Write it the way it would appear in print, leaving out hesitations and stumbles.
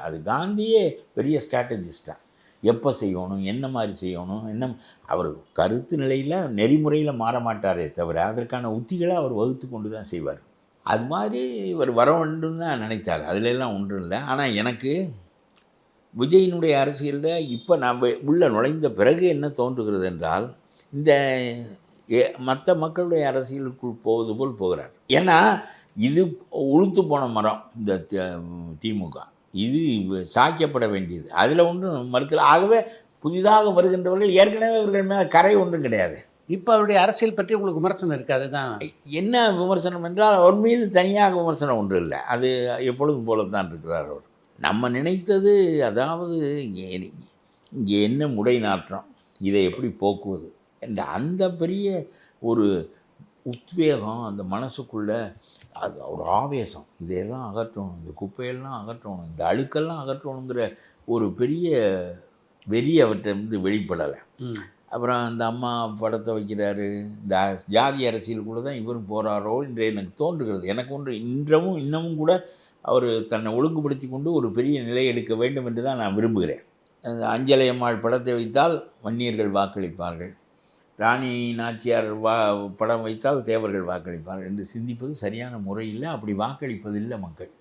அது காந்தியே பெரிய ஸ்ட்ராட்டஜிஸ்டாக எப்போ செய்யணும், என்ன மாதிரி செய்யணும், என்ன அவர் கருத்து நிலையில் நெறிமுறையில் மாற மாட்டாரே தவிர அதற்கான உத்திகளை அவர் வகுத்து கொண்டு தான் செய்வார். அது மாதிரி இவர் வர வேண்டும் தான் நினைத்தார், அதிலெல்லாம் ஒன்றும் இல்லை. ஆனால் எனக்கு விஜயினுடைய அரசியலில் இப்போ நான் உள்ள நுழைந்த பிறகு என்ன தோன்றுகிறது என்றால், இந்த மற்ற மக்களுடைய அரசியலுக்குள் போவது போல் போகிறார். ஏன்னா இது உளுத்து போன மரம் இந்த திமுக, இது சாய்க்கப்பட வேண்டியது, அதில் ஒன்றும் மறுக்கல. ஆகவே புதிதாக வருகின்றவர்கள் ஏற்கனவே இவர்கள் மேலே கரை ஒன்றும் கிடையாது. இப்போ அவருடைய அரசியல் பற்றி உங்களுக்கு விமர்சனம் இருக்குது. அதுதான் என்ன விமர்சனம் என்றால், அவர் மீது தனியாக விமர்சனம் ஒன்று இல்லை, அது எப்பொழுதும் போல தான் இருக்கிறார் அவர். நம்ம நினைத்தது, அதாவது இங்கே என்ன முடை நாற்றம், இதை எப்படி போக்குவது என்ற அந்த பெரிய ஒரு உத்வேகம் அந்த மனசுக்குள்ளே, அது ஒரு ஆவேசம், இதையெல்லாம் அகற்றணும், இந்த குப்பையெல்லாம் அகற்றணும், இந்த அழுக்கெல்லாம் அகற்றணுங்கிற ஒரு பெரிய வெறி அவர்கிட்ட வெளிப்படலை. அப்புறம் அந்த அம்மா படத்தை வைக்கிறாரு, இந்த ஜாதி அரசியலுக்குள்ளே தான் இவரும் போகிறாரோ என்று எனக்கு தோன்றுகிறது. எனக்கு ஒன்று இன்னமும் கூட அவர் தன்னை ஒழுங்குபடுத்தி கொண்டு ஒரு பெரிய நிலை எடுக்க வேண்டும் என்று தான் நான் விரும்புகிறேன். அஞ்சலை அம்மாள் படத்தை வைத்தால் வன்னியர்கள் வாக்களிப்பார்கள், ராணி நாச்சியார் படம் வைத்தால் தேவர்கள் வாக்களிப்பார்கள் என்று சிந்திப்பது சரியான முறையில். அப்படி வாக்களிப்பதில்லை மக்கள்.